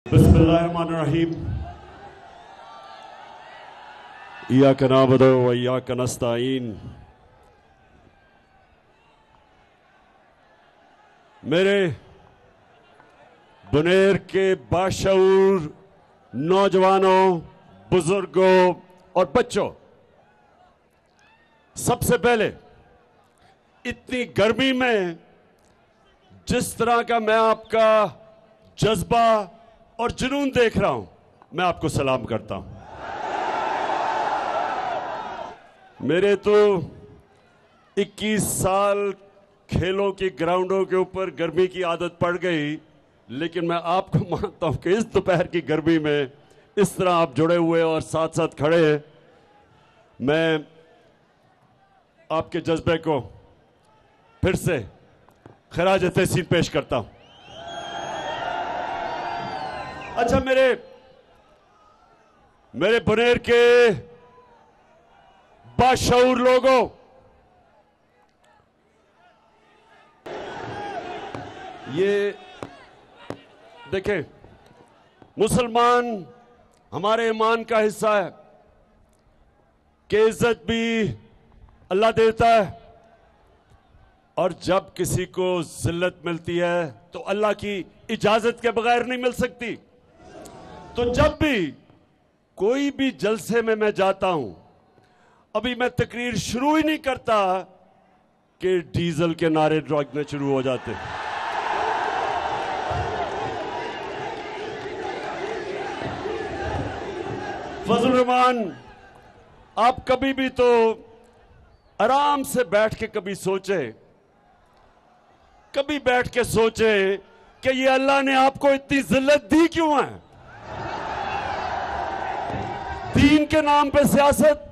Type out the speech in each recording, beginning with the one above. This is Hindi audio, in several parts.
बिस्मिल्लाहिर्रहमानिर्रहीम। इय्याका नअबुदु व इय्याका नस्तईन। मेरे बुनेर के बाशऊर नौजवानों, बुजुर्गों और बच्चों, सबसे पहले इतनी गर्मी में जिस तरह का मैं आपका जज्बा और जुनून देख रहा हूं, मैं आपको सलाम करता हूं। मेरे तो 21 साल खेलों की ग्राउंडों के ऊपर गर्मी की आदत पड़ गई, लेकिन मैं आपको मानता हूं कि इस दोपहर की गर्मी में इस तरह आप जुड़े हुए और साथ साथ खड़े हैं। मैं आपके जज्बे को फिर से खराज तहसीन पेश करता हूं। अच्छा, मेरे बुनेर के बाशऊर लोगों, ये देखें, मुसलमान हमारे ईमान का हिस्सा है कि इज्जत भी अल्लाह देता है, और जब किसी को जिल्लत मिलती है तो अल्लाह की इजाजत के बगैर नहीं मिल सकती। तो जब भी कोई भी जलसे में मैं जाता हूं, अभी मैं तकरीर शुरू ही नहीं करता कि डीजल के नारे लगने शुरू हो जाते। फजल रहमान, आप कभी भी तो आराम से बैठ के कभी बैठ के सोचे कि ये अल्लाह ने आपको इतनी जिल्लत दी क्यों है? दीन के नाम पे सियासत,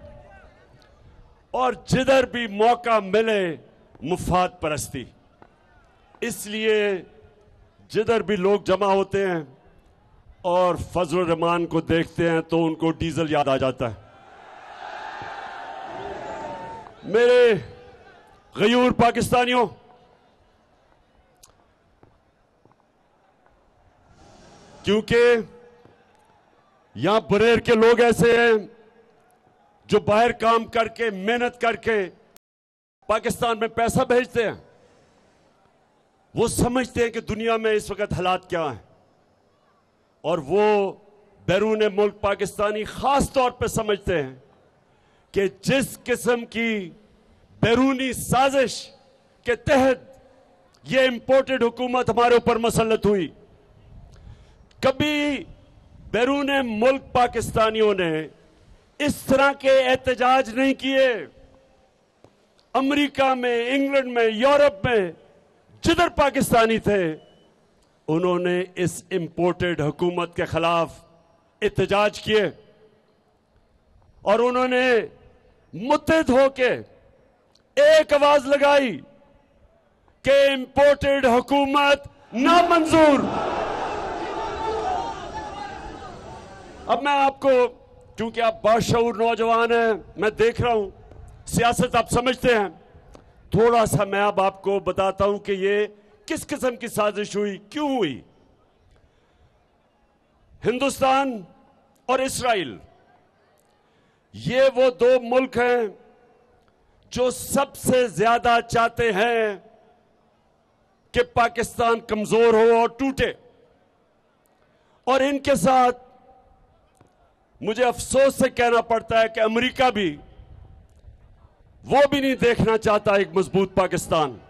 और जिधर भी मौका मिले मुफाद परस्ती। इसलिए जिधर भी लोग जमा होते हैं और फजल रहमान को देखते हैं तो उनको डीजल याद आ जाता है। मेरे गयूर पाकिस्तानियों, क्योंकि यहां बुनेर के लोग ऐसे हैं जो बाहर काम करके, मेहनत करके पाकिस्तान में पैसा भेजते हैं। वो समझते हैं कि दुनिया में इस वक्त हालात क्या हैं, और वो बैरून मुल्क पाकिस्तानी खास तौर पे समझते हैं कि जिस किस्म की बैरूनी साजिश के तहत ये इंपोर्टेड हुकूमत हमारे ऊपर मसल्लत हुई, कभी बैरून मुल्क पाकिस्तानियों ने इस तरह के एहतजाज नहीं किए। अमेरिका में, इंग्लैंड में, यूरोप में जिधर पाकिस्तानी थे, उन्होंने इस इंपोर्टेड हुकूमत के खिलाफ एहतजाज किए, और उन्होंने मुत्तहिद होके एक आवाज लगाई कि इंपोर्टेड हुकूमत नामंजूर। अब मैं आपको, क्योंकि आप बाशऊर नौजवान हैं, मैं देख रहा हूं सियासत आप समझते हैं, थोड़ा सा मैं अब आपको बताता हूं कि ये किस किस्म की साजिश हुई, क्यों हुई। हिंदुस्तान और इस्राइल, ये वो दो मुल्क हैं जो सबसे ज्यादा चाहते हैं कि पाकिस्तान कमजोर हो और टूटे, और इनके साथ मुझे अफसोस से कहना पड़ता है कि अमेरिका भी, वो भी नहीं देखना चाहता एक मजबूत पाकिस्तान।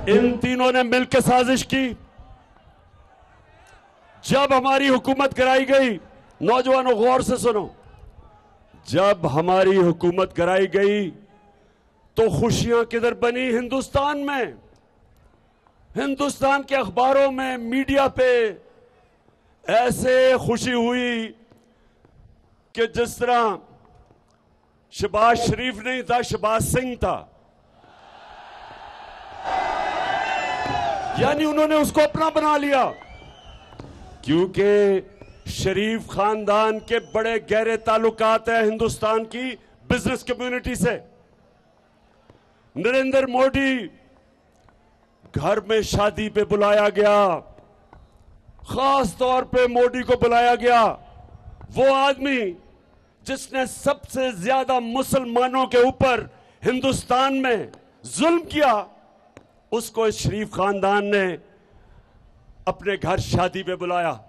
इन तीनों ने मिलकर साजिश की। जब हमारी हुकूमत गिराई गई, नौजवानों गौर से सुनो, जब हमारी हुकूमत गिराई गई तो खुशियां किधर बनी? हिंदुस्तान में। हिंदुस्तान के अखबारों में, मीडिया पे ऐसे खुशी हुई कि जिस तरह शहबाज शरीफ नहीं था, शहबाज सिंह था। यानी उन्होंने उसको अपना बना लिया, क्योंकि शरीफ खानदान के बड़े गहरे ताल्लुकात हैं हिंदुस्तान की बिजनेस कम्युनिटी से। नरेंद्र मोदी घर में शादी पे बुलाया गया, खास तौर पे मोदी को बुलाया गया, वो आदमी जिसने सबसे ज्यादा मुसलमानों के ऊपर हिंदुस्तान में जुल्म किया, उसको इस शरीफ खानदान ने अपने घर शादी पे बुलाया।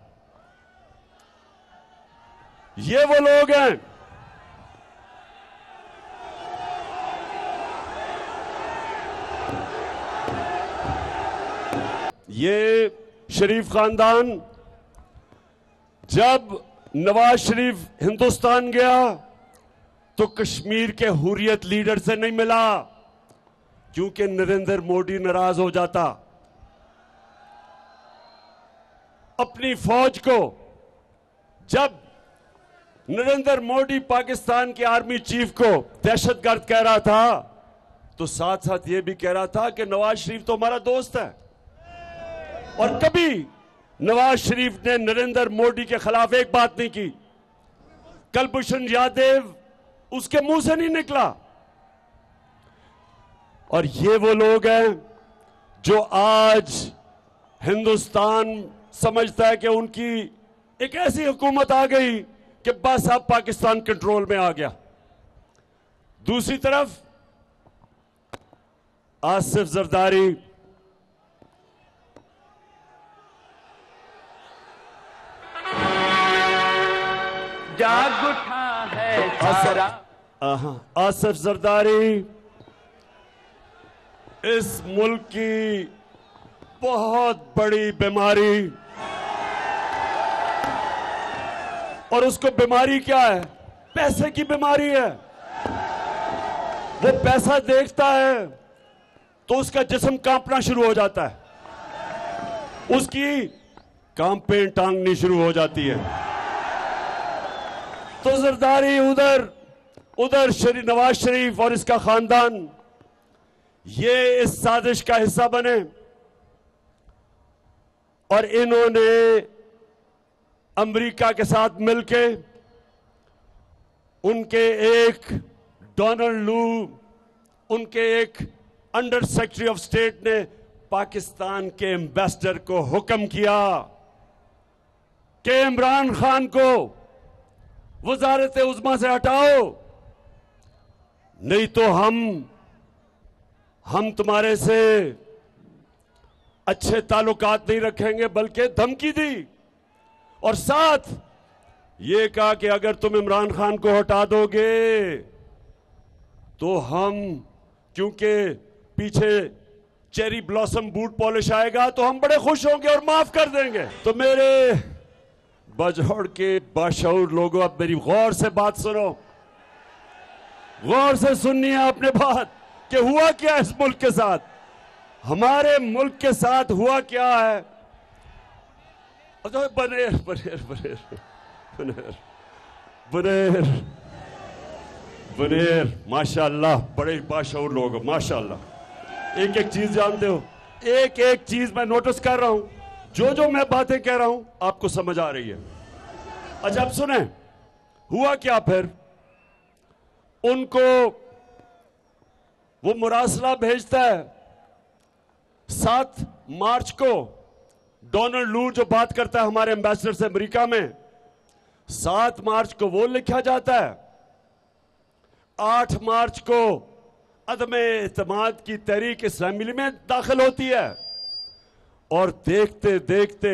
ये वो लोग हैं ये शरीफ खानदान जब नवाज शरीफ हिंदुस्तान गया तो कश्मीर के हुर्रियत लीडर से नहीं मिला, क्योंकि नरेंद्र मोदी नाराज हो जाता। अपनी फौज को जब नरेंद्र मोदी पाकिस्तान के आर्मी चीफ को दहशतगर्द कह रहा था, तो साथ साथ यह भी कह रहा था कि नवाज शरीफ तो हमारा दोस्त है। और कभी नवाज शरीफ ने नरेंद्र मोदी के खिलाफ एक बात नहीं की। कुलभूषण यादव उसके मुंह से नहीं निकला। और ये वो लोग हैं जो आज हिंदुस्तान समझता है कि उनकी एक ऐसी हुकूमत आ गई कि बस अब पाकिस्तान कंट्रोल में आ गया। दूसरी तरफ आसिफ जरदारी जाग उठा है सारा। आसिफ जरदारी इस मुल्क की बहुत बड़ी बीमारी, और उसको बीमारी क्या है? पैसे की बीमारी है। वो पैसा देखता है तो उसका जिस्म कांपना शुरू हो जाता है, उसकी कांपें टांगनी शुरू हो जाती है। तो जरदारी उधर नवाज शरीफ और इसका खानदान ये इस साजिश का हिस्सा बने, और इन्होंने अमेरिका के साथ मिलके उनके एक डोनाल्ड लू, उनके एक अंडर सेक्रेटरी ऑफ स्टेट ने पाकिस्तान के एम्बेसडर को हुक्म किया कि इमरान खान को वजारत उज़्मा से हटाओ, नहीं तो हम तुम्हारे से अच्छे ताल्लुकात नहीं रखेंगे, बल्कि धमकी दी। और साथ ये कहा कि अगर तुम इमरान खान को हटा दोगे तो हम, क्योंकि पीछे चेरी ब्लॉसम बूट पॉलिश आएगा, तो हम बड़े खुश होंगे और माफ कर देंगे। तो मेरे बजौड़ के बाशऊर लोगों, अब मेरी गौर से बात सुनो, गौर से सुननी है अपने बात कि हुआ क्या इस मुल्क के साथ, हमारे मुल्क के साथ हुआ क्या है। बनेर बनेर बनेर बनेर बनेर बनेर माशाअल्लाह, बड़े बाशऊर लोग हो माशाअल्लाह। एक एक चीज जानते हो, एक एक चीज मैं नोटिस कर रहा हूं, जो मैं बातें कह रहा हूं आपको समझ आ रही है। अच्छा अब सुने हुआ क्या फिर। उनको वो मुरासला भेजता है 7 मार्च को, डोनाल्ड लू जो बात करता है हमारे एम्बेसडर से अमेरिका में, 7 मार्च को वो लिखा जाता है। 8 मार्च को अदम एतमाद की तहरीक इस्लामी में दाखिल होती है, और देखते देखते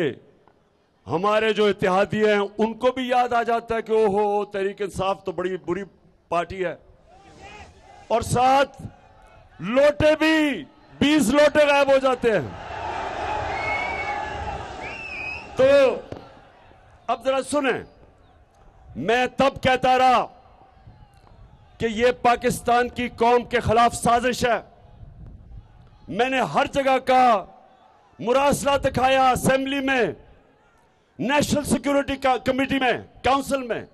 हमारे जो इत्तेहादी हैं उनको भी याद आ जाता है कि ओहो तहरीक इंसाफ तो बड़ी बुरी पार्टी है। और साथ लोटे भी 20 लोटे गायब हो जाते हैं। तो अब जरा सुने, मैं तब कहता रहा कि यह पाकिस्तान की कौम के खिलाफ साजिश है। मैंने हर जगह कहा, मुरासला दिखाया असेंबली में, नेशनल सिक्योरिटी कमेटी में, काउंसिल में।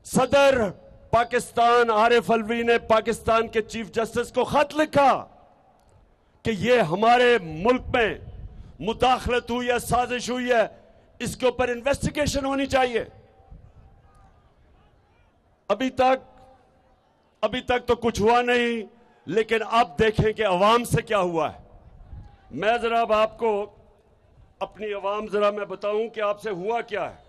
सदर पाकिस्तान आरिफ अलवी ने पाकिस्तान के चीफ जस्टिस को खत लिखा कि यह हमारे मुल्क में मुदाखलत हुई है, साजिश हुई है, इसके ऊपर इन्वेस्टिगेशन होनी चाहिए। अभी तक तो कुछ हुआ नहीं, लेकिन अब देखें कि अवाम से क्या हुआ है। मैं जरा अब आपको अपनी आवाम जरा मैं बताऊं कि आपसे हुआ क्या है।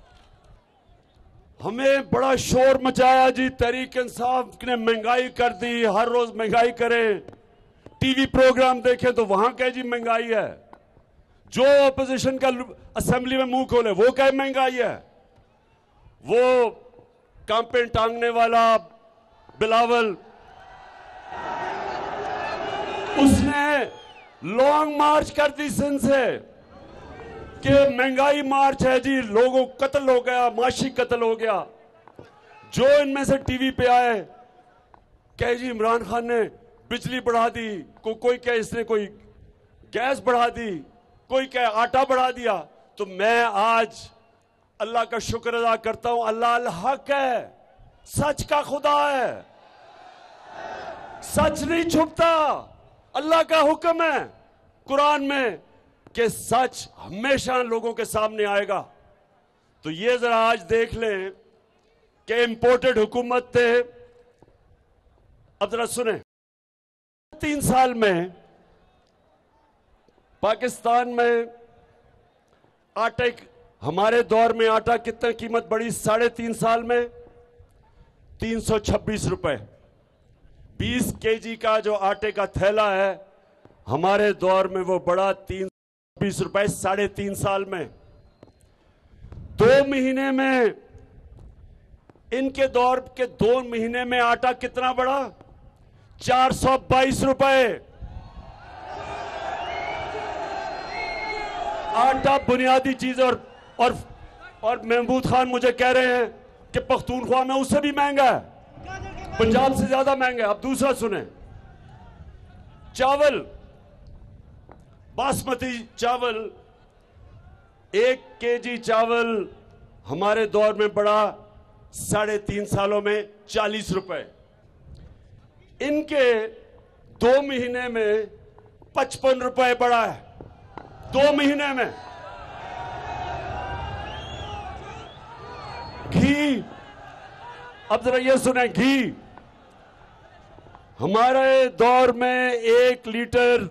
हमें बड़ा शोर मचाया जी, तहरीक इंसाफ ने महंगाई कर दी, हर रोज महंगाई करें, टीवी प्रोग्राम देखें तो वहां कहे जी महंगाई है, जो अपोजिशन का असेंबली में मुंह खोले वो कहे महंगाई है। वो कांपे टांगने वाला बिलावल, उसने लॉन्ग मार्च कर दी सिंध से कि महंगाई मार्च है जी, लोगों कत्ल हो गया, माशी कत्ल हो गया। जो इनमें से टीवी पे आए कहे जी इमरान खान ने बिजली बढ़ा दी, कोई कहे इसने कोई गैस बढ़ा दी, कोई कहे आटा बढ़ा दिया। तो मैं आज अल्लाह का शुक्र अदा करता हूं, अल्लाह अल हक है, सच का खुदा है, सच नहीं छुपता। अल्लाह का हुक्म है कुरान में कि सच हमेशा लोगों के सामने आएगा। तो ये जरा आज देख लें कि इंपोर्टेड हुकूमत थे। अब जरा सुने, 3 साल में पाकिस्तान में आटे, हमारे दौर में आटा कितने कीमत बढ़ी? 3.5 साल में 326 रुपए। 20 केजी का जो आटे का थैला है हमारे दौर में वो बढ़ा 320 रुपए 3.5 साल में। 2 महीने में, इनके दौर के 2 महीने में आटा कितना बढ़ा? 422 रुपए। आटा बुनियादी चीज। और महमूद खान मुझे कह रहे हैं कि पख्तूनख्वा में उससे भी महंगा है, पंजाब से ज्यादा महंगा है। अब दूसरा सुने, चावल, बासमती चावल, 1 केजी चावल हमारे दौर में बढ़ा 3.5 सालों में 40 रुपए। इनके 2 महीने में 55 रुपए बढ़ा है, 2 महीने में। घी, अब जरा ये सुने, घी हमारे दौर में 1 लीटर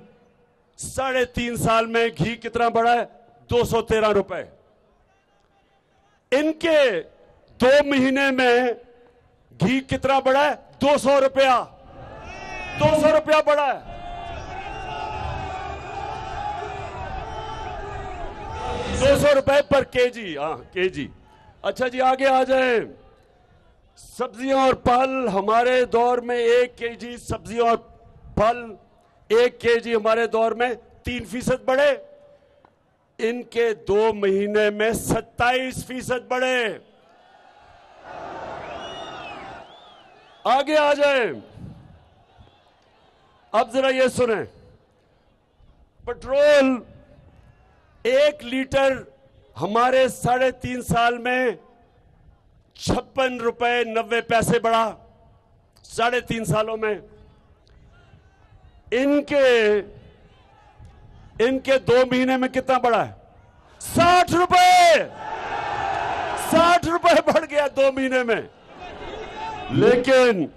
3.5 साल में घी कितना बढ़ा है? 213 रुपए। इनके 2 महीने में घी कितना बढ़ा है? 200 रुपया। 200 रुपया बढ़ा है। 200 रुपए पर केजी। हाँ, केजी। अच्छा जी, आगे आ जाए। सब्जियां और फल, हमारे दौर में 1 केजी सब्जियां और फल, 1 केजी हमारे दौर में 3% बढ़े। इनके 2 महीने में 27% बढ़े। आगे आ जाए। अब जरा ये सुने, पेट्रोल 1 लीटर हमारे 3.5 साल में 56 रुपए 90 पैसे बढ़ा 3.5 सालों में। इनके 2 महीने में कितना बढ़ा है? 60 रुपए। 60 रुपए बढ़ गया 2 महीने में। लेकिन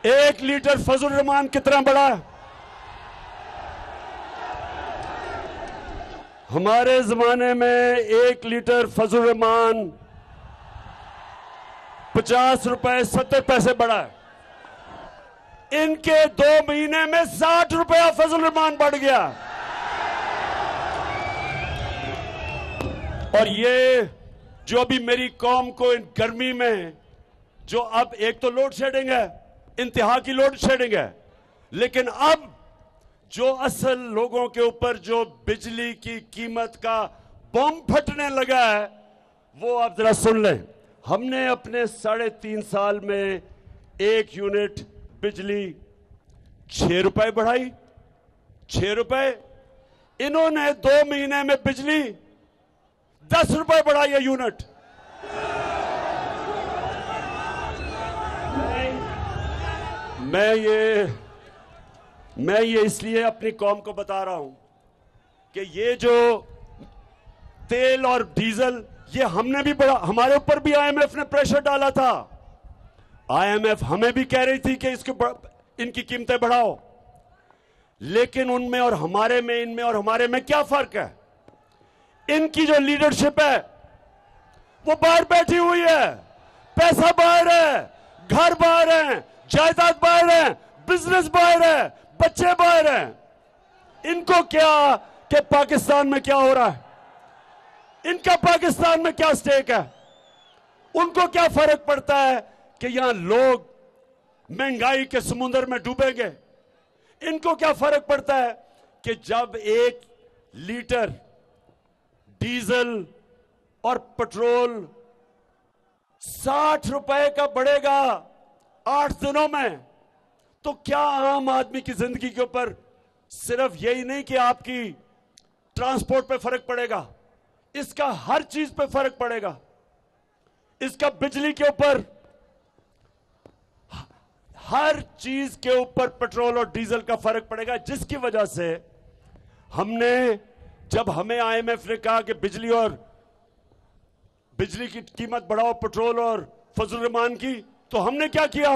एक लीटर फजल रहमान कितना बढ़ा? हमारे जमाने में 1 लीटर फजल रहमान 50 रुपए 70 पैसे बढ़ा है। इनके 2 महीने में 60 रुपया फजल रहमान बढ़ गया। और ये जो अभी मेरी कौम को इन गर्मी में, जो अब एक तो लोड शेडिंग है, इंतहा की लोड शेडिंग है, लेकिन अब जो असल लोगों के ऊपर जो बिजली की कीमत का बम फटने लगा है, वो आप जरा सुन लें। हमने अपने 3.5 साल में 1 यूनिट बिजली 6 रुपए बढ़ाई, 6 रुपए। इन्होंने 2 महीने में बिजली 10 रुपए बढ़ाई है यूनिट। मैं ये इसलिए अपनी कौम को बता रहा हूं कि ये जो तेल और डीजल, ये हमने भी बढ़ा, हमारे ऊपर भी आईएमएफ ने प्रेशर डाला था। आईएमएफ हमें भी कह रही थी कि इनकी कीमतें बढ़ाओ, लेकिन उनमें और हमारे में, इनमें और हमारे में क्या फर्क है? इनकी जो लीडरशिप है वो बाहर बैठी हुई है, पैसा बाहर है, घर बाहर है, जायदाद बाहर है, बिजनेस बाहर है, बच्चे बाहर हैं। इनको क्या कि पाकिस्तान में क्या हो रहा है, इनका पाकिस्तान में क्या स्टेक है? उनको क्या फर्क पड़ता है कि यहां लोग महंगाई के समुद्र में डूबेंगे? इनको क्या फर्क पड़ता है कि जब 1 लीटर डीजल और पेट्रोल 60 रुपए का बढ़ेगा 8 दिनों में, तो क्या आम आदमी की जिंदगी के ऊपर सिर्फ यही नहीं कि आपकी ट्रांसपोर्ट पे फर्क पड़ेगा, इसका हर चीज पे फर्क पड़ेगा। इसका बिजली के ऊपर, हर चीज के ऊपर पेट्रोल और डीजल का फर्क पड़ेगा। जिसकी वजह से हमने, जब हमें आईएमएफ ने कहा कि बिजली की कीमत बढ़ाओ, पेट्रोल और फजल रहमान की, तो हमने क्या किया?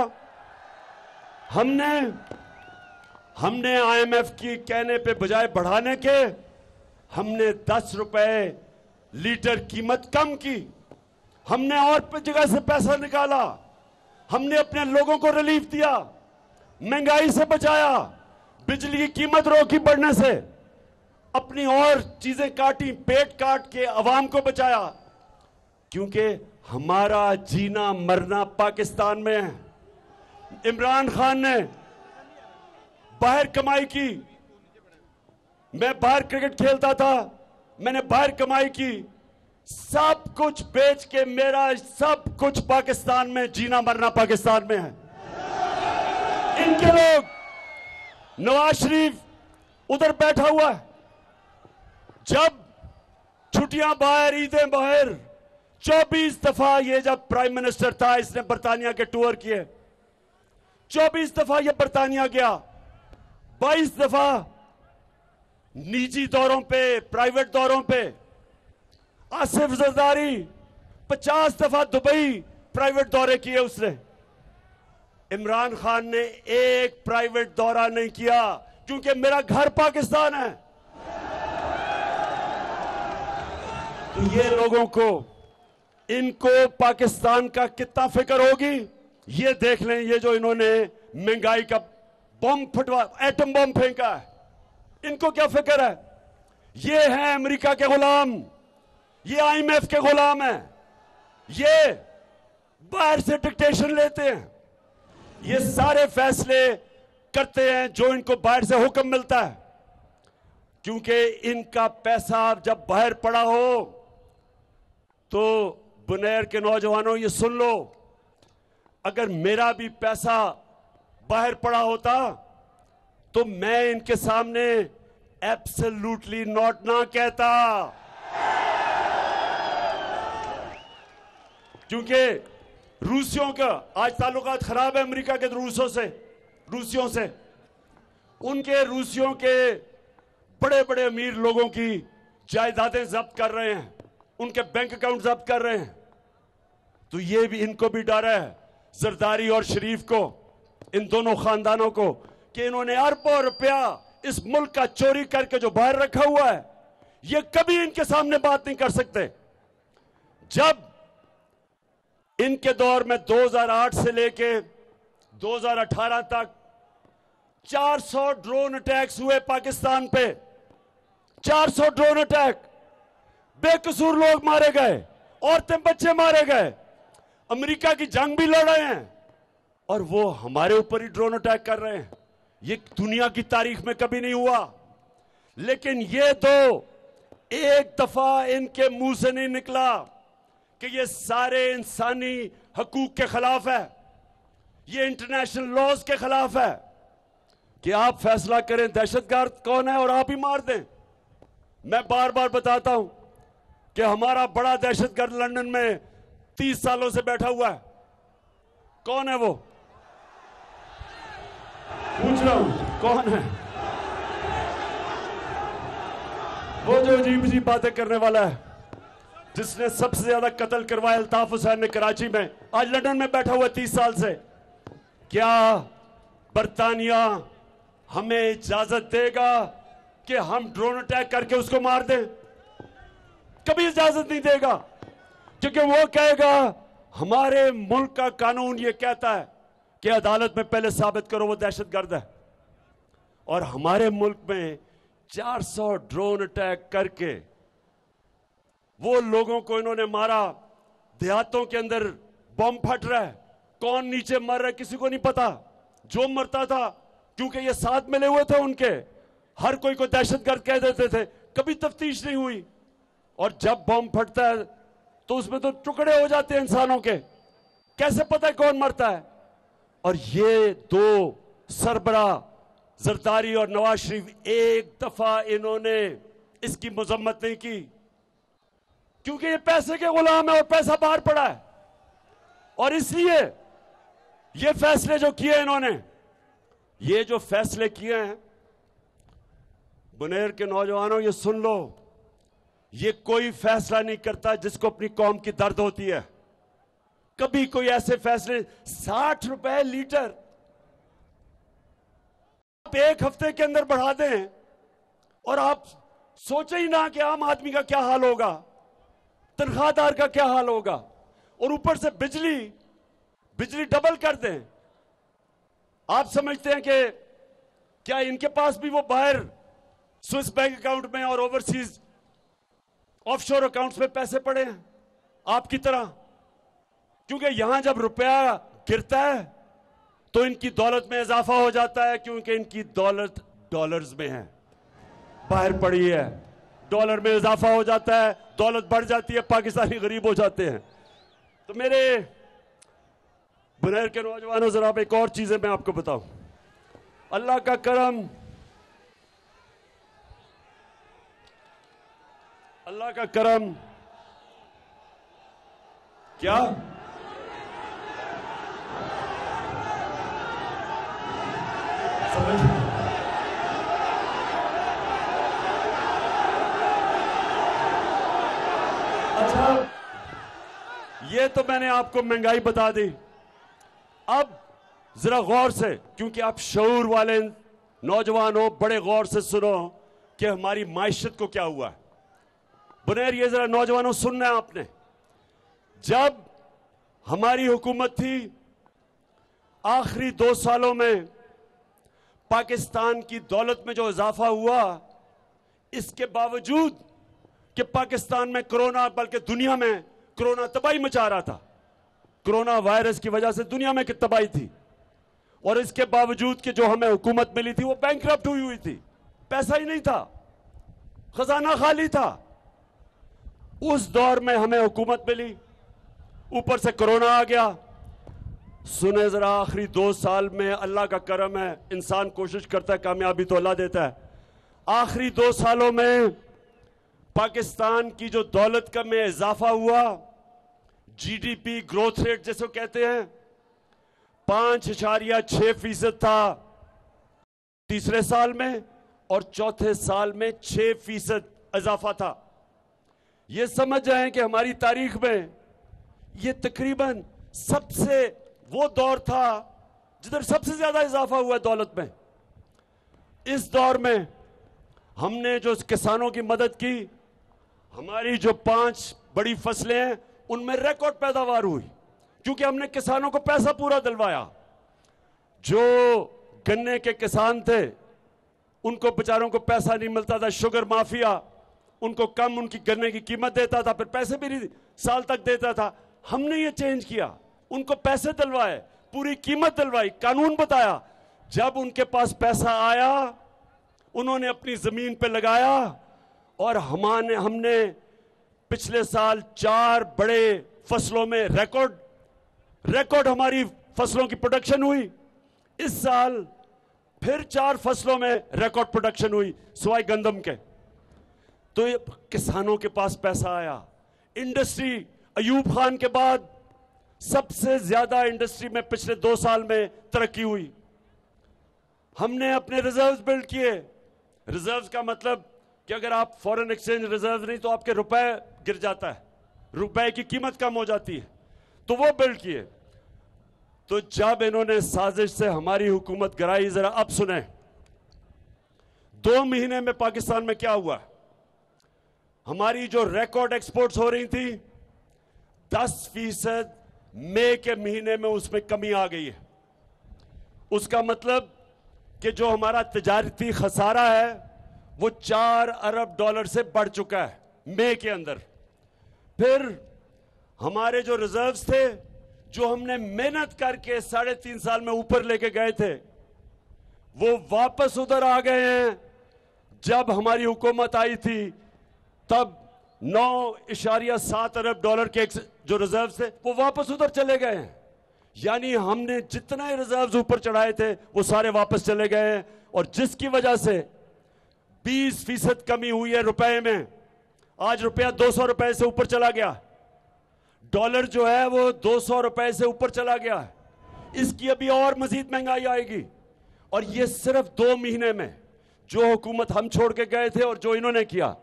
हमने आईएमएफ की कहने पे बजाय बढ़ाने के, हमने 10 रुपए लीटर कीमत कम की। हमने और जगह से पैसा निकाला, हमने अपने लोगों को रिलीफ दिया, महंगाई से बचाया, बिजली की कीमत रोकी बढ़ने से, अपनी और चीजें काटी, पेट काट के अवाम को बचाया। क्योंकि हमारा जीना मरना पाकिस्तान में है। इमरान खान ने बाहर कमाई की, मैं बाहर क्रिकेट खेलता था, मैंने बाहर कमाई की, सब कुछ बेच के मेरा सब कुछ पाकिस्तान में, जीना मरना पाकिस्तान में है। इनके लोग, नवाज शरीफ उधर बैठा हुआ है, जब छुट्टियां बाहर, ईदें बाहर, 24 दफा ये जब प्राइम मिनिस्टर था, इसने बर्तानिया के टूर किए, 24 दफा ये बर्तानिया गया, 22 दफा निजी दौरों पे, प्राइवेट दौरों पे। आसिफ जरदारी 50 दफा दुबई प्राइवेट दौरे किए उसने। इमरान खान ने एक प्राइवेट दौरा नहीं किया, क्योंकि मेरा घर पाकिस्तान है। तो ये लोगों को, इनको पाकिस्तान का कितना फिक्र होगी, ये देख लें। ये जो इन्होंने महंगाई का बम फटवा, एटम बम फेंका है, इनको क्या फिक्र है? ये हैं अमेरिका के गुलाम, ये आईएमएफ के गुलाम हैं, ये बाहर से डिक्टेशन लेते हैं, ये सारे फैसले करते हैं जो इनको बाहर से हुक्म मिलता है। क्योंकि इनका पैसा जब बाहर पड़ा हो, तो बुनेर के नौजवानों ये सुन लो, अगर मेरा भी पैसा बाहर पड़ा होता तो मैं इनके सामने एब्सोल्युटली नॉट ना कहता। क्योंकि रूसियों का आज ताल्लुकात खराब है अमेरिका के रूसियों से। उनके रूसियों के बड़े बड़े अमीर लोगों की जायदादें जब्त कर रहे हैं, उनके बैंक अकाउंट जब्त कर रहे हैं। तो ये भी, इनको भी डर है, जरदारी और शरीफ को, इन दोनों खानदानों को, कि इन्होंने अरबों रुपया इस मुल्क का चोरी करके जो बाहर रखा हुआ है, ये कभी इनके सामने बात नहीं कर सकते। जब इनके दौर में 2008 से लेके 2018 तक 400 ड्रोन अटैक्स हुए पाकिस्तान पे, 400 ड्रोन अटैक, बेकसूर लोग मारे गए, औरतें बच्चे मारे गए, अमेरिका की जंग भी लड़ रहे हैं, और वो हमारे ऊपर ही ड्रोन अटैक कर रहे हैं। ये दुनिया की तारीख में कभी नहीं हुआ। लेकिन ये तो एक दफा इनके मुंह से नहीं निकला कि ये सारे इंसानी हकूक के खिलाफ है, ये इंटरनेशनल लॉज के खिलाफ है, कि आप फैसला करें दहशतगर्द कौन है और आप ही मार दें। मैं बार बार बताता हूं कि हमारा बड़ा दहशतगर्द लंदन में 30 सालों से बैठा हुआ है। कौन है वो? पूछ रहा हूं, कौन है वो जो अजीब अजीब बातें करने वाला है, जिसने सबसे ज्यादा कत्ल करवाया अल्ताफ हुसैन ने कराची में, आज लंदन में बैठा हुआ 30 साल से। क्या बर्तानिया हमें इजाजत देगा कि हम ड्रोन अटैक करके उसको मार दें? कभी इजाजत नहीं देगा, क्योंकि वो कहेगा हमारे मुल्क का कानून ये कहता है कि अदालत में पहले साबित करो वो दहशतगर्द है। और हमारे मुल्क में 400 ड्रोन अटैक करके वो लोगों को इन्होंने मारा। देहातों के अंदर बम फट रहा है, कौन नीचे मर रहा है किसी को नहीं पता। जो मरता था, क्योंकि ये साथ मिले हुए थे उनके, हर कोई को दहशतगर्द कह देते थे, कभी तफ्तीश नहीं हुई। और जब बम फटता है तो उसमें तो टुकड़े हो जाते हैं इंसानों के, कैसे पता है कौन मरता है? और ये दो सरबरा जरदारी और नवाज शरीफ एक दफा इन्होंने इसकी मजम्मत नहीं की, क्योंकि ये पैसे के गुलाम है और पैसा बाहर पड़ा है। और इसलिए ये फैसले जो किए इन्होंने, ये जो फैसले किए हैं, बुनेर के नौजवानों ये सुन लो, ये कोई फैसला नहीं करता जिसको अपनी कौम की दर्द होती है। कभी कोई ऐसे फैसले 60 रुपए लीटर आप एक हफ्ते के अंदर बढ़ा दें, और आप सोचे ही ना कि आम आदमी का क्या हाल होगा, तनख्वाहदार का क्या हाल होगा। और ऊपर से बिजली डबल कर दें। आप समझते हैं कि क्या इनके पास भी वो बाहर स्विस बैंक अकाउंट में और ओवरसीज ऑफशोर अकाउंट्स में पैसे पड़े हैं आपकी तरह? क्योंकि यहां जब रुपया गिरता है तो इनकी दौलत में इजाफा हो जाता है, क्योंकि इनकी दौलत डॉलर्स में है, बाहर पड़ी है, डॉलर में इजाफा हो जाता है, दौलत बढ़ जाती है, पाकिस्तानी गरीब हो जाते हैं। तो मेरे बुनेर के नौजवानों, जरा अब एक और चीजें मैं आपको बताऊं। अल्लाह का करम, अल्लाह का करम क्या समझ? अच्छा, ये तो मैंने आपको महंगाई बता दी। अब जरा गौर से, क्योंकि आप शऊर वाले नौजवान हो, बड़े गौर से सुनो कि हमारी माइशत को क्या हुआ है। बुनेर, ये जरा नौजवानों सुनना है आपने। जब हमारी हुकूमत थी, आखिरी 2 सालों में पाकिस्तान की दौलत में जो इजाफा हुआ, इसके बावजूद कि पाकिस्तान में कोरोना, बल्कि दुनिया में कोरोना तबाही मचा रहा था, कोरोना वायरस की वजह से दुनिया में कितनी तबाही थी, और इसके बावजूद कि जो हमें हुकूमत मिली थी वो बैंकरप्ट हुई थी, पैसा ही नहीं था, खजाना खाली था। उस दौर में हमें हुकूमत मिली, ऊपर से कोरोना आ गया। सुने जरा, आखिरी 2 साल में अल्लाह का करम है, इंसान कोशिश करता है, कामयाबी तो अल्लाह देता है। आखिरी 2 सालों में पाकिस्तान की जो दौलत का में इजाफा हुआ, जीडीपी ग्रोथ रेट जैसे कहते हैं, 5.6% था तीसरे साल में, और चौथे साल में 6% इजाफा था। यह समझ जाएं कि हमारी तारीख में यह तकरीबन सबसे वो दौर था जिधर सबसे ज्यादा इजाफा हुआ दौलत में। इस दौर में हमने जो किसानों की मदद की, हमारी जो 5 बड़ी फसलें हैं उनमें रिकॉर्ड पैदावार हुई, क्योंकि हमने किसानों को पैसा पूरा दिलवाया। जो गन्ने के किसान थे उनको बेचारों को पैसा नहीं मिलता था, शुगर माफिया उनको कम उनकी गन्ने की कीमत देता था, फिर पैसे भी नहीं साल तक देता था। हमने ये चेंज किया, उनको पैसे दिलवाए, पूरी कीमत दिलवाई, कानून बताया। जब उनके पास पैसा आया, उन्होंने अपनी जमीन पे लगाया, और हमने पिछले साल 4 बड़े फसलों में रिकॉर्ड हमारी फसलों की प्रोडक्शन हुई। इस साल फिर 4 फसलों में रिकॉर्ड प्रोडक्शन हुई सिवाय गंदम के। तो ये किसानों के पास पैसा आया। इंडस्ट्री, अयूब खान के बाद सबसे ज्यादा इंडस्ट्री में पिछले 2 साल में तरक्की हुई। हमने अपने रिजर्व्स बिल्ड किए। रिजर्व्स का मतलब कि अगर आप फॉरेन एक्सचेंज रिजर्व नहीं तो आपके रुपए गिर जाता है, रुपए की कीमत कम हो जाती है, तो वो बिल्ड किए। तो जब इन्होंने साजिश से हमारी हुकूमत गिराई, जरा अब सुने, 2 महीने में पाकिस्तान में क्या हुआ? हमारी जो रिकॉर्ड एक्सपोर्ट्स हो रही थी 10% मई के महीने में उसमें कमी आ गई है। उसका मतलब कि जो हमारा तिजारती खसारा है वो $4 अरब से बढ़ चुका है मई के अंदर। फिर हमारे जो रिजर्व्स थे, जो हमने मेहनत करके 3.5 साल में ऊपर लेके गए थे, वो वापस उधर आ गए हैं। जब हमारी हुकूमत आई थी तब $9.7 अरब के जो रिजर्व्स थे वो वापस उधर चले गए हैं। यानी हमने जितने रिजर्व्स ऊपर चढ़ाए थे वो सारे वापस चले गए हैं, और जिसकी वजह से 20% कमी हुई है रुपए में। आज रुपया 200 रुपए से ऊपर चला गया, डॉलर जो है वो 200 रुपए से ऊपर चला गया है। इसकी अभी और मजीद महंगाई आएगी, और ये सिर्फ 2 महीने में जो हुकूमत हम छोड़ के गए थे और जो इन्होंने किया।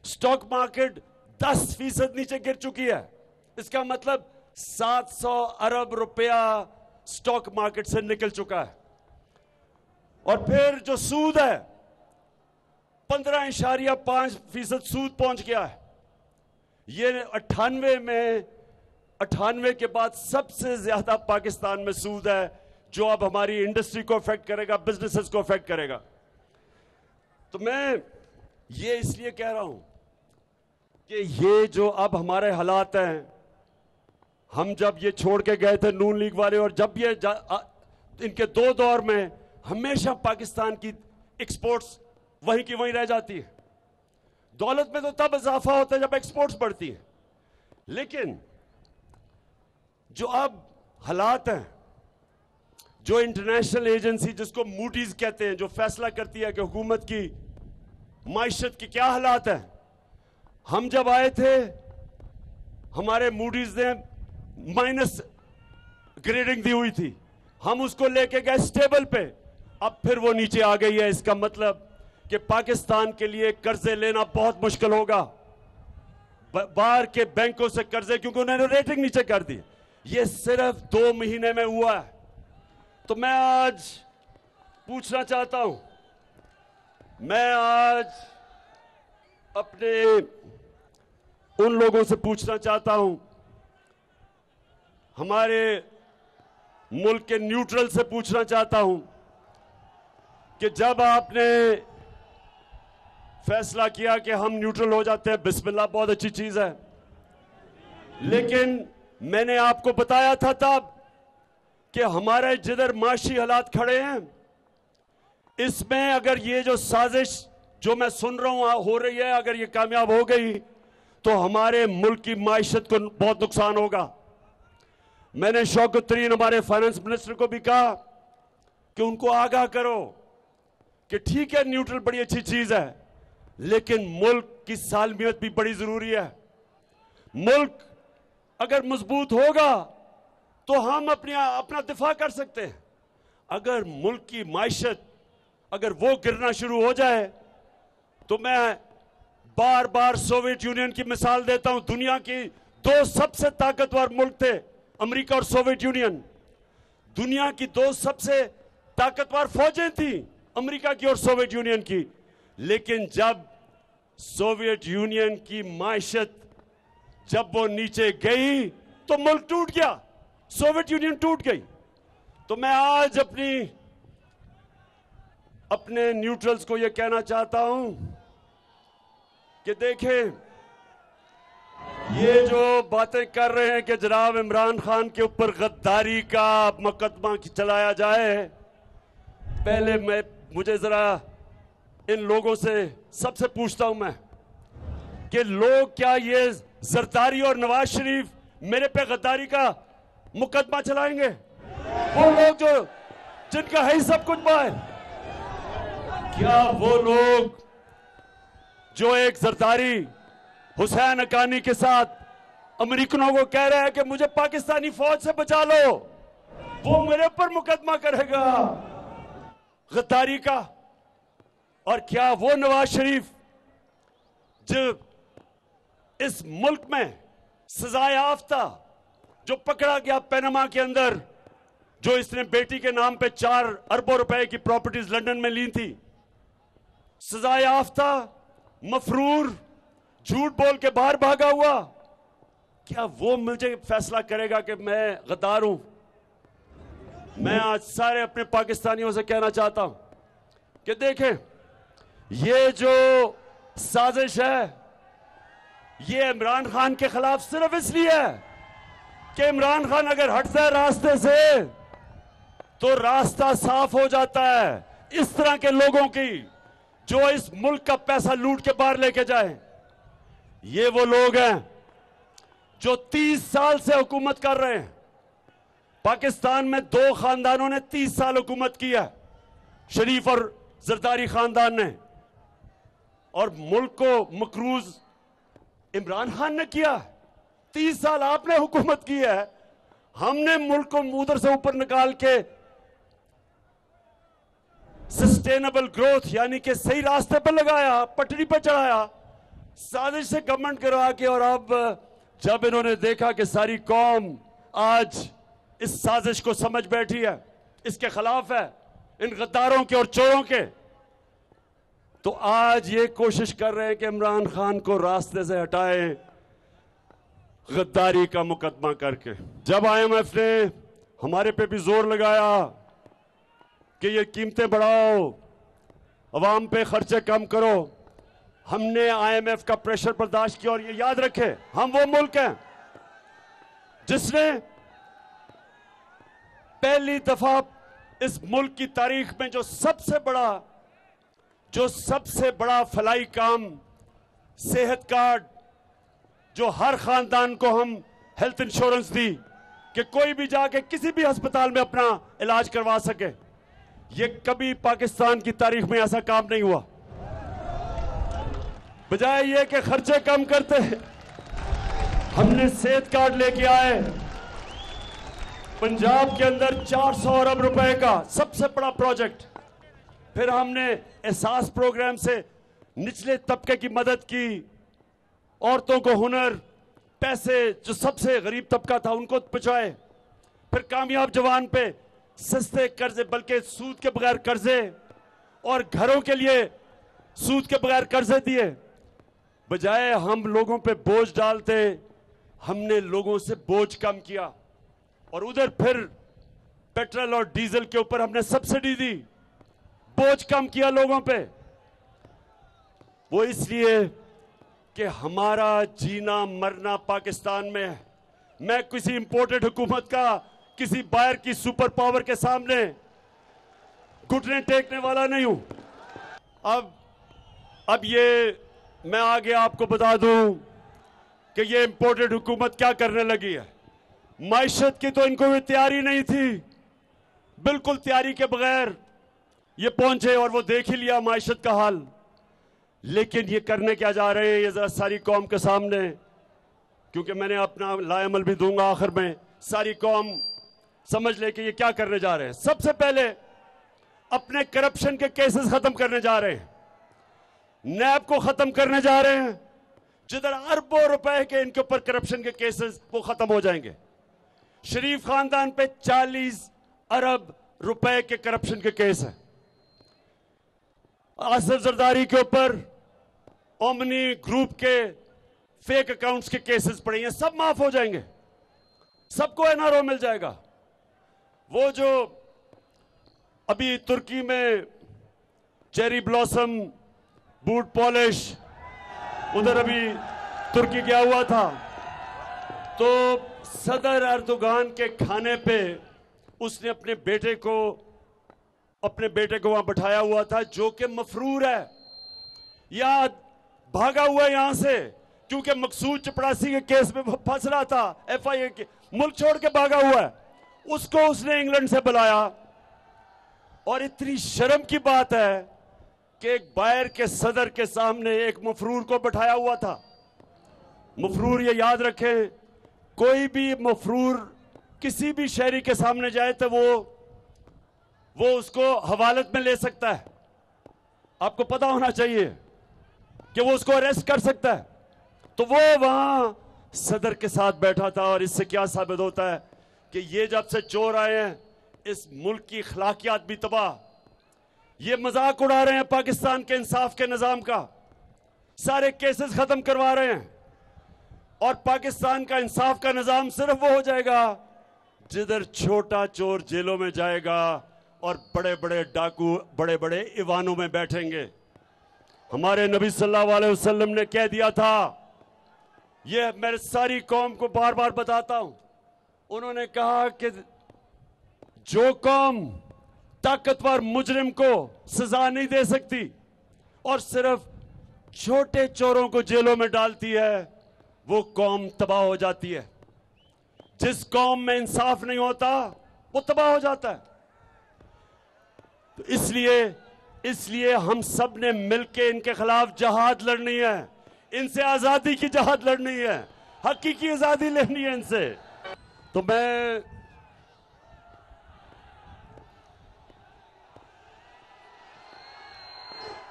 स्टॉक मार्केट 10% नीचे गिर चुकी है। इसका मतलब 700 अरब रुपया स्टॉक मार्केट से निकल चुका है। और फिर जो सूद है 15.5% सूद पहुंच गया है। ये 98 के बाद सबसे ज्यादा पाकिस्तान में सूद है, जो अब हमारी इंडस्ट्री को अफेक्ट करेगा, बिजनेसेस को अफेक्ट करेगा। तो मैं ये इसलिए कह रहा हूं कि ये जो अब हमारे हालात हैं, हम जब ये छोड़ के गए थे नून लीग वाले, और जब ये इनके 2 दौर में हमेशा पाकिस्तान की एक्सपोर्ट्स वहीं की वहीं रह जाती है। दौलत में तो तब इजाफा होता है जब एक्सपोर्ट्स बढ़ती है, लेकिन जो अब हालात हैं, जो इंटरनेशनल एजेंसी जिसको मूडीज कहते हैं, जो फैसला करती है कि हुकूमत की माइशत की क्या हालात है, हम जब आए थे हमारे मूडीज ने माइनस ग्रेडिंग दी हुई थी, हम उसको लेके गए स्टेबल पे, अब फिर वो नीचे आ गई है। इसका मतलब कि पाकिस्तान के लिए कर्जे लेना बहुत मुश्किल होगा, बाहर के बैंकों से कर्जे, क्योंकि उन्होंने रेटिंग नीचे कर दी। ये सिर्फ 2 महीने में हुआ है। तो मैं आज पूछना चाहता हूं, मैं आज अपने उन लोगों से पूछना चाहता हूं, हमारे मुल्क के न्यूट्रल से पूछना चाहता हूं कि जब आपने फैसला किया कि हम न्यूट्रल हो जाते हैं, बिस्मिल्लाह, बहुत अच्छी चीज है, लेकिन मैंने आपको बताया था तब कि हमारे जिधर माशी हालात खड़े हैं, इसमें अगर ये जो साजिश जो मैं सुन रहा हूं हो रही है, अगर ये कामयाब हो गई तो हमारे मुल्क की माइशत को बहुत नुकसान होगा। मैंने शौकत तरीन हमारे फाइनेंस मिनिस्टर को भी कहा कि उनको आगाह करो कि ठीक है न्यूट्रल बड़ी अच्छी चीज है, लेकिन मुल्क की सालमियत भी बड़ी जरूरी है। मुल्क अगर मजबूत होगा तो हम अपना दिफा कर सकते हैं। अगर मुल्क की माइशत अगर वो गिरना शुरू हो जाए, तो मैं बार बार सोवियत यूनियन की मिसाल देता हूं। दुनिया की 2 सबसे ताकतवर मुल्क थे, अमेरिका और सोवियत यूनियन। दुनिया की 2 सबसे ताकतवर फौजें थी, अमेरिका की और सोवियत यूनियन की। लेकिन जब सोवियत यूनियन की माइशत जब वो नीचे गई तो मुल्क टूट गया, सोवियत यूनियन टूट गई। तो मैं आज अपने न्यूट्रल्स को यह कहना चाहता हूं कि देखें, ये जो बातें कर रहे हैं कि जनाब इमरान खान के ऊपर गद्दारी का मुकदमा चलाया जाए, पहले मुझे जरा इन लोगों से सबसे पूछता हूं मैं कि लोग क्या ये जरदारी और नवाज शरीफ मेरे पे गद्दारी का मुकदमा चलाएंगे? वो लोग जिनका है सब कुछ बाहर, क्या वो लोग जो एक जरदारी हुसैन हक्कानी के साथ अमेरिकनों को कह रहे हैं कि मुझे पाकिस्तानी फौज से बचा लो, वो मेरे पर मुकदमा करेगा गद्दारी का? और क्या वो नवाज शरीफ जो इस मुल्क में सजा याफ्ता, जो पकड़ा गया पनामा के अंदर, जो इसने बेटी के नाम पे 4 अरबों रुपए की प्रॉपर्टीज लंदन में ली थी, सजा याफ्ता मफरूर झूठ बोल के बाहर भागा हुआ, क्या वो मुझे फैसला करेगा कि मैं गद्दार हूं? मैं आज सारे अपने पाकिस्तानियों से कहना चाहता हूं कि देखें, ये जो साजिश है ये इमरान खान के खिलाफ सिर्फ इसलिए है कि इमरान खान अगर हटता है रास्ते से तो रास्ता साफ हो जाता है इस तरह के लोगों की जो इस मुल्क का पैसा लूट के बाहर लेके जाए। ये वो लोग हैं जो 30 साल से हुकूमत कर रहे हैं। पाकिस्तान में 2 खानदानों ने 30 साल हुकूमत की है, शरीफ और जरदारी खानदान ने, और मुल्क को मकरूज इमरान खान ने किया। 30 साल आपने हुकूमत की है, हमने मुल्क को उधर से ऊपर निकाल के सस्टेनेबल ग्रोथ यानी कि सही रास्ते पर लगाया, पटरी पर चढ़ाया, साजिश से गवर्नमेंट करवा के। और अब जब इन्होंने देखा कि सारी कौम आज इस साजिश को समझ बैठी है, इसके खिलाफ है, इन गद्दारों के और चोरों के, तो आज ये कोशिश कर रहे हैं कि इमरान खान को रास्ते से हटाएं गद्दारी का मुकदमा करके। जब IMF ने हमारे पे भी जोर लगाया कि ये कीमतें बढ़ाओ, अवाम पे खर्चे कम करो, हमने IMF का प्रेशर बर्दाश्त किया। और ये याद रखें, हम वो मुल्क हैं जिसने पहली दफा इस मुल्क की तारीख में जो सबसे बड़ा फलाई काम, सेहत कार्ड, जो हर खानदान को हम हेल्थ इंश्योरेंस दी कि कोई भी जाके किसी भी अस्पताल में अपना इलाज करवा सके, ये कभी पाकिस्तान की तारीख में ऐसा काम नहीं हुआ। बजाय ये कि खर्चे कम करते, हमने सेहत कार्ड लेके आए। पंजाब के अंदर 400 अरब रुपए का सबसे बड़ा प्रोजेक्ट। फिर हमने एहसास प्रोग्राम से निचले तबके की मदद की, औरतों को हुनर, पैसे, जो सबसे गरीब तबका था उनको पहुंचाए। फिर कामयाब जवान पे सस्ते कर्जे, बल्कि सूद के बगैर कर्जे, और घरों के लिए सूद के बगैर कर्जे दिए। बजाय हम लोगों पे बोझ डालते, हमने लोगों से बोझ कम किया। और उधर फिर पेट्रोल और डीजल के ऊपर हमने सब्सिडी दी, बोझ कम किया लोगों पे। वो इसलिए कि हमारा जीना मरना पाकिस्तान में है। मैं किसी इंपोर्टेड हुकूमत का, किसी बाहर की सुपर पावर के सामने घुटने टेकने वाला नहीं हूं। अब ये मैं आगे आपको बता दूं कि ये इंपोर्टेड हुकूमत क्या करने लगी है। माइशत की तो इनको भी तैयारी नहीं थी, बिल्कुल तैयारी के बगैर ये पहुंचे और वो देख ही लिया माइशत का हाल। लेकिन ये करने क्या जा रहे हैं, ये जरा सारी कौम के सामने, क्योंकि मैंने अपना लाएमल भी दूंगा आखिर में, सारी कौम समझ ले कि ये क्या करने जा रहे हैं। सबसे पहले अपने करप्शन के केसेस खत्म करने जा रहे हैं, नैब को खत्म करने जा रहे हैं। जिधर अरबों रुपए के इनके ऊपर करप्शन के केसेस वो खत्म हो जाएंगे। शरीफ खानदान पे 40 अरब रुपए के करप्शन के केस है। आसिफ जरदारी के ऊपर ओमनी ग्रुप के फेक अकाउंट्स के केसेस पड़े हैं, सब माफ हो जाएंगे, सबको NRO मिल जाएगा। वो जो अभी तुर्की में चेरी ब्लॉसम बूट पॉलिश, उधर अभी तुर्की गया हुआ था, तो सदर अर्दोगान के खाने पे उसने अपने बेटे को वहां बैठाया हुआ था, जो कि मफरूर है या भागा हुआ है यहां से, क्योंकि मकसूद चपड़ासी के केस में फंस रहा था, FIA के, मुल्क छोड़ के भागा हुआ है। उसको उसने इंग्लैंड से बुलाया। और इतनी शर्म की बात है कि एक बाहर के सदर के सामने एक मफरूर को बैठाया हुआ था। मफरूर, ये याद रखें, कोई भी मफरूर किसी भी शहरी के सामने जाए तो वो उसको हवालत में ले सकता है। आपको पता होना चाहिए कि वो उसको अरेस्ट कर सकता है। तो वो वहां सदर के साथ बैठा था। और इससे क्या साबित होता है कि ये जब से चोर आए हैं, इस मुल्क की अखलाकियात भी तबाह, ये मजाक उड़ा रहे हैं पाकिस्तान के इंसाफ के निजाम का, सारे केसेस खत्म करवा रहे हैं और पाकिस्तान का इंसाफ का निजाम सिर्फ वो हो जाएगा जिधर छोटा चोर जेलों में जाएगा और बड़े बड़े डाकू बड़े बड़े ईवानों में बैठेंगे। हमारे नबी सल्लल्लाहु अलैहि वसल्लम ने कह दिया था, ये मैं सारी कौम को बार बार बताता हूं, उन्होंने कहा कि जो कौम ताकतवर मुजरिम को सजा नहीं दे सकती और सिर्फ छोटे चोरों को जेलों में डालती है, वो कौम तबाह हो जाती है। जिस कौम में इंसाफ नहीं होता वो तबाह हो जाता है। तो इसलिए हम सब ने मिलकर इनके खिलाफ जहाद लड़नी है, इनसे आजादी की जहाद लड़नी है, हकीकी आजादी लेनी है इनसे। तो मैं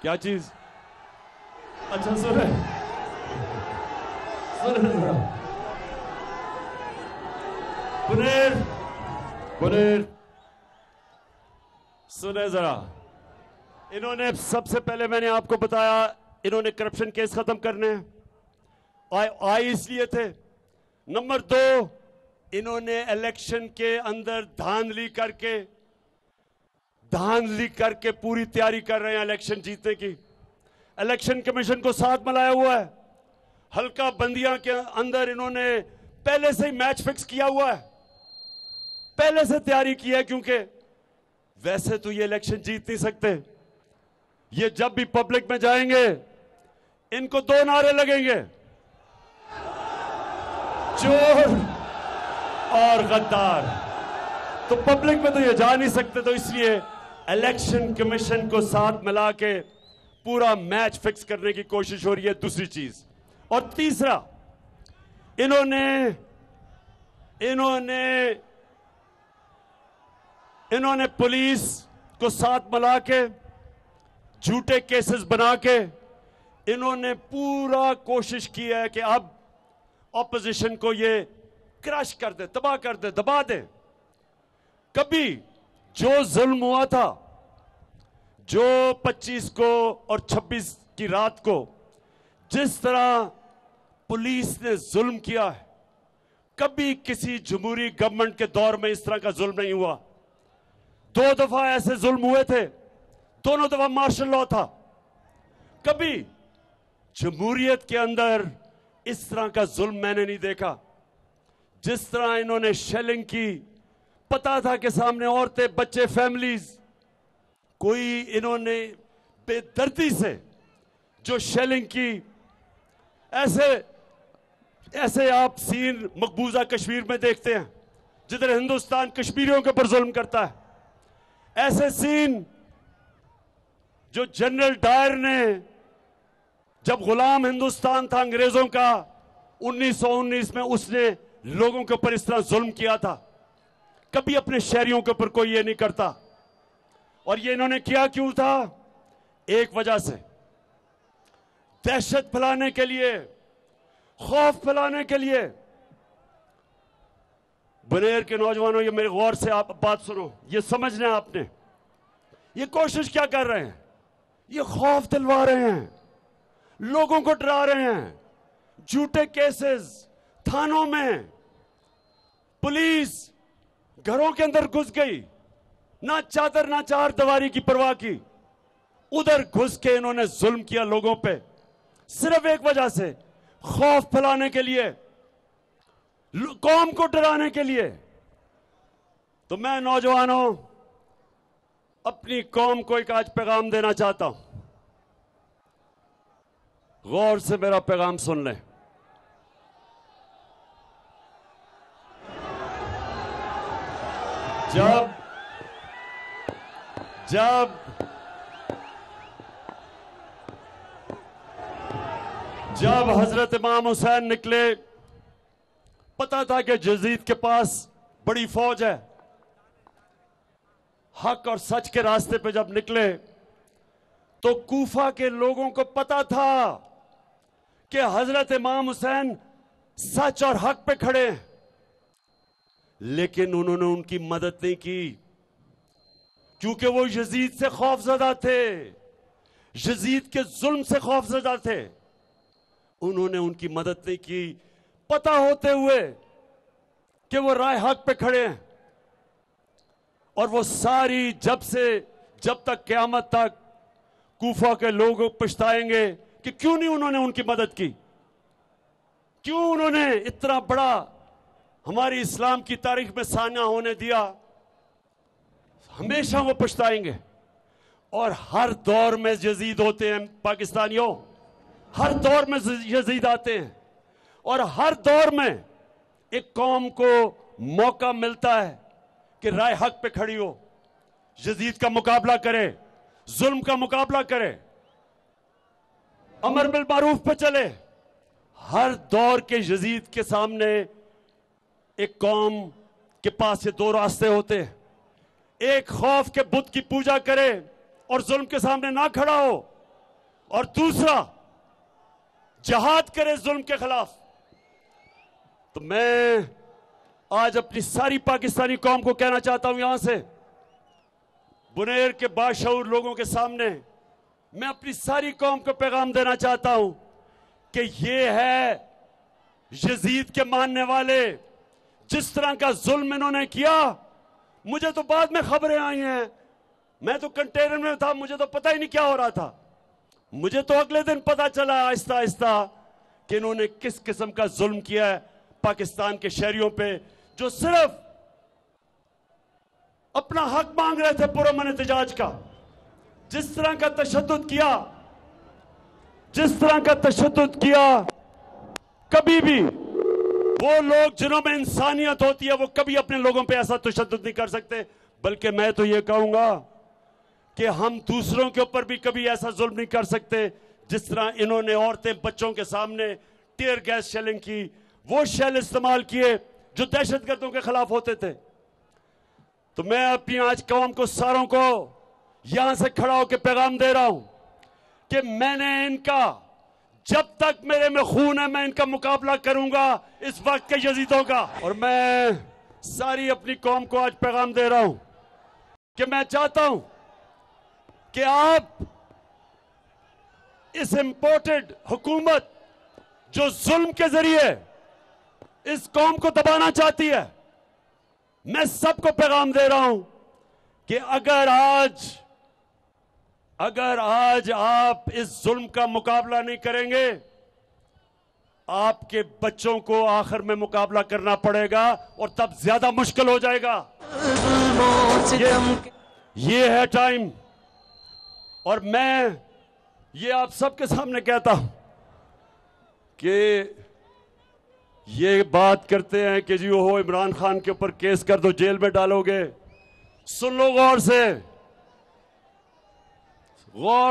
क्या चीज, अच्छा सुने सुने जरा, इन्होंने सबसे पहले मैंने आपको बताया इन्होंने करप्शन केस खत्म करने आए इसलिए थे। नंबर 2, इन्होंने इलेक्शन के अंदर धांधली करके पूरी तैयारी कर रहे हैं इलेक्शन जीतने की। इलेक्शन कमीशन को साथ मिलाया हुआ है। हल्का बंदियां के अंदर इन्होंने पहले से ही मैच फिक्स किया हुआ है, पहले से तैयारी की है, क्योंकि वैसे तो ये इलेक्शन जीत नहीं सकते। ये जब भी पब्लिक में जाएंगे इनको 2 नारे लगेंगे, चोर और गद्दार। तो पब्लिक में तो ये जा नहीं सकते, तो इसलिए इलेक्शन कमीशन को साथ मिला के पूरा मैच फिक्स करने की कोशिश हो रही है। दूसरी चीज, और तीसरा, इन्होंने पुलिस को साथ मिला के झूठे केसेस बना के इन्होंने पूरा कोशिश की है कि अब ऑपोजिशन को ये क्रश कर दे, तबाह कर दे, दबा दे। कभी जो जुल्म हुआ था, जो 25 को और 26 की रात को जिस तरह पुलिस ने जुल्म किया है, कभी किसी जमहूरी गवर्नमेंट के दौर में इस तरह का जुल्म नहीं हुआ। 2 दफा ऐसे जुल्म हुए थे, दोनों दफा मार्शल लॉ था। कभी जमहूरियत के अंदर इस तरह का जुल्म मैंने नहीं देखा। जिस तरह इन्होंने शेलिंग की, पता था कि सामने औरतें, बच्चे, फैमिलीज, कोई इन्होंने बेदर्दी से जो शेलिंग की, ऐसे आप सीन मकबूजा कश्मीर में देखते हैं जिधर हिंदुस्तान कश्मीरियों के ऊपर जुल्म करता है। ऐसे सीन जो जनरल डायर ने, जब गुलाम हिंदुस्तान था अंग्रेजों का 1919 में, उसने लोगों के ऊपर इस तरह जुल्म किया था। कभी अपने शहरियों के ऊपर कोई ये नहीं करता। और ये इन्होंने किया क्यों था? एक वजह से, दहशत फैलाने के लिए, खौफ फैलाने के लिए। बनेर के नौजवानों, ये मेरे गौर से आप बात सुनो, ये समझना है आपने। ये कोशिश क्या कर रहे हैं? ये खौफ दिलवा रहे हैं, लोगों को डरा रहे हैं। झूठे केसेस थानों में, पुलिस घरों के अंदर घुस गई, ना चादर ना चार दीवारी की परवाह की, उधर घुस के इन्होंने जुल्म किया लोगों पे, सिर्फ एक वजह से, खौफ फैलाने के लिए, कौम को डराने के लिए। तो मैं नौजवानों, अपनी कौम को एक आज पैगाम देना चाहता हूं। गौर से मेरा पैगाम सुन लें। जब हजरत इमाम हुसैन निकले, पता था कि यजीद के पास बड़ी फौज है। हक और सच के रास्ते पे जब निकले तो कूफा के लोगों को पता था कि हजरत इमाम हुसैन सच और हक पे खड़े हैं, लेकिन उन्होंने उनकी मदद नहीं की। क्योंकि वो यजीद से खौफजदा थे, यजीद के जुल्म से खौफजदा थे। उन्होंने उनकी मदद नहीं की, पता होते हुए कि वो राय हक पे खड़े हैं। और वो सारी जब तक क़यामत तक कूफा के लोग पछताएंगे कि क्यों नहीं उन्होंने उनकी मदद की, क्यों उन्होंने इतना बड़ा हमारी इस्लाम की तारीख में सान्या होने दिया। हमेशा वो पछताएंगे। और हर दौर में यजीद होते हैं पाकिस्तानियों, हर दौर में यजीद आते हैं। और हर दौर में एक कौम को मौका मिलता है कि राय हक पे खड़ी हो, यजीद का मुकाबला करे, जुल्म का मुकाबला करे, अमर बिल मारूफ पे चले। हर दौर के यजीद के सामने एक कौम के पास ये दो रास्ते होते हैं। एक खौफ के बुत की पूजा करे और जुल्म के सामने ना खड़ा हो, और दूसरा जहाद करे जुल्म के खिलाफ। तो मैं आज अपनी सारी पाकिस्तानी कौम को कहना चाहता हूं, यहां से बुनेर के बाशऊर लोगों के सामने मैं अपनी सारी कौम को पैगाम देना चाहता हूं कि ये है यजीद के मानने वाले। जिस तरह का जुल्म इन्होंने किया, मुझे तो बाद में खबरें आई हैं, मैं तो कंटेनर में था, मुझे तो पता ही नहीं क्या हो रहा था। मुझे तो अगले दिन पता चला आहिस्ता आहिस्ता कि इन्होंने किस किस्म का जुल्म किया है पाकिस्तान के शहरियों पे, जो सिर्फ अपना हक मांग रहे थे पुरअमन एहतजाज का। जिस तरह का तशद्दुद किया, जिस तरह का तशद्दुद किया, कभी भी वो लोग जिन्हों में इंसानियत होती है वो कभी अपने लोगों पे ऐसा तशद्दुद नहीं कर सकते। बल्कि मैं तो ये कहूंगा कि हम दूसरों के ऊपर भी कभी ऐसा जुल्म नहीं कर सकते जिस तरह इन्होंने औरतें बच्चों के सामने टीयर गैस शेलिंग की, वो शेल इस्तेमाल किए जो दहशतगर्दों के खिलाफ होते थे। तो मैं अपनी आज कौम को सारों को यहां से खड़ा होकर पैगाम दे रहा हूं कि मैंने इनका, जब तक मेरे में खून है मैं इनका मुकाबला करूंगा, इस वक्त के यजीदों का। और मैं सारी अपनी कौम को आज पैगाम दे रहा हूं कि मैं चाहता हूं कि आप इस इंपोर्टेड हुकूमत जो जुल्म के जरिए इस कौम को दबाना चाहती है, मैं सबको पैगाम दे रहा हूं कि अगर आज आप इस जुल्म का मुकाबला नहीं करेंगे, आपके बच्चों को आखिर में मुकाबला करना पड़ेगा और तब ज्यादा मुश्किल हो जाएगा। ये है टाइम। और मैं ये आप सबके सामने कहता हूं कि ये बात करते हैं कि जी हो इमरान खान के ऊपर केस कर दो, जेल में डालोगे। सुन लो, गौर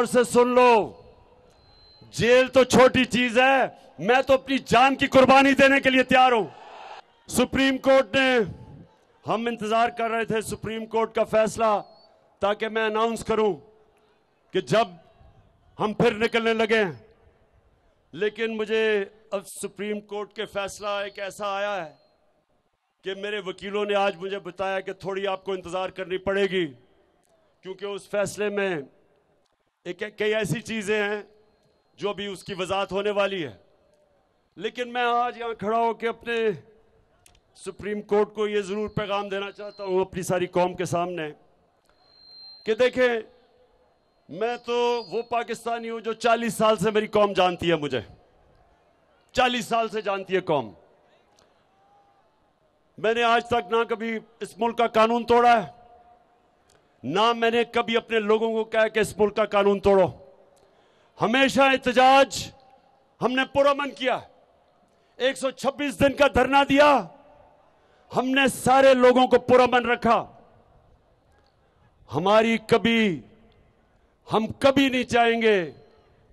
से सुन लो। जेल तो छोटी चीज है, मैं तो अपनी जान की कुर्बानी देने के लिए तैयार हूं। सुप्रीम कोर्ट ने, हम इंतजार कर रहे थे सुप्रीम कोर्ट का फैसला, ताकि मैं अनाउंस करूं कि जब हम फिर निकलने लगे। लेकिन मुझे अब सुप्रीम कोर्ट के फैसला एक ऐसा आया है कि मेरे वकीलों ने आज मुझे बताया कि थोड़ी आपको इंतजार करनी पड़ेगी, क्योंकि उस फैसले में कई ऐसी चीजें हैं जो अभी उसकी वजाहत होने वाली है। लेकिन मैं आज यहां खड़ा होकर अपने सुप्रीम कोर्ट को यह जरूर पैगाम देना चाहता हूं अपनी सारी कौम के सामने कि देखें, मैं तो वो पाकिस्तानी हूं जो 40 साल से मेरी कौम जानती है, मुझे 40 साल से जानती है कौम। मैंने आज तक ना कभी इस मुल्क का कानून तोड़ा है, ना मैंने कभी अपने लोगों को कहा कि इस मुल्क का कानून तोड़ो। हमेशा एहतजाज हमने पुरअमन किया, 126 दिन का धरना दिया, हमने सारे लोगों को पुरअमन रखा। हम कभी नहीं चाहेंगे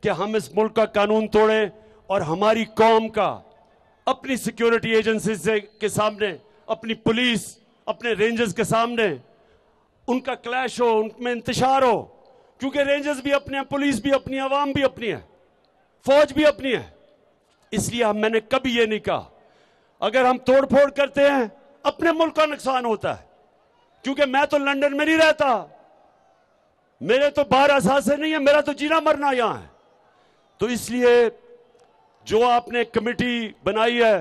कि हम इस मुल्क का कानून तोड़ें और हमारी कौम का अपनी सिक्योरिटी एजेंसीज के सामने, अपनी पुलिस, अपने रेंजर्स के सामने उनका क्लैश हो, उनमें इंतशार हो। क्योंकि रेंजर्स भी अपने हैं, पुलिस भी अपनी, अवाम भी अपनी है, फौज भी अपनी है। इसलिए मैंने कभी ये नहीं कहा अगर हम तोड़ फोड़ करते हैं अपने मुल्क का नुकसान होता है। क्योंकि मैं तो लंदन में नहीं रहता, मेरे तो बाहर असासे नहीं है, मेरा तो जीना मरना यहां है। तो इसलिए जो आपने कमेटी बनाई है,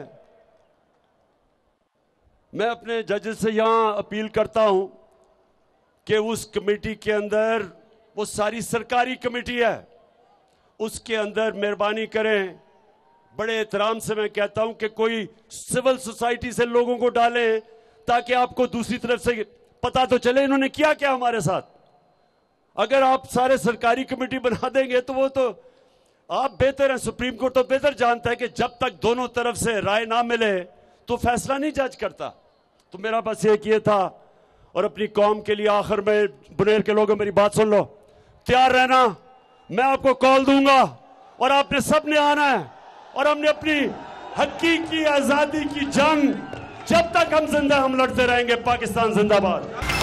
मैं अपने जजेस से यहां अपील करता हूं कि उस कमेटी के अंदर, वो सारी सरकारी कमेटी है, उसके अंदर मेहरबानी करें, बड़े एहतराम से मैं कहता हूं कि कोई सिविल सोसाइटी से लोगों को डालें, ताकि आपको दूसरी तरफ से पता तो चले इन्होंने किया क्या हमारे साथ। अगर आप सारे सरकारी कमेटी बना देंगे तो वो तो आप बेहतर हैं, सुप्रीम कोर्ट तो बेहतर जानता है कि जब तक दोनों तरफ से राय ना मिले तो फैसला नहीं जज करता। तो मेरा बस एक ये था, और अपनी कौम के लिए आखिर में, बुनेर के लोगों मेरी बात सुन लो, तैयार रहना, मैं आपको कॉल दूंगा और आपने सब ने आना है, और हमने अपनी हकीकी आजादी की जंग जब तक हम जिंदा हम लड़ते रहेंगे। पाकिस्तान जिंदाबाद।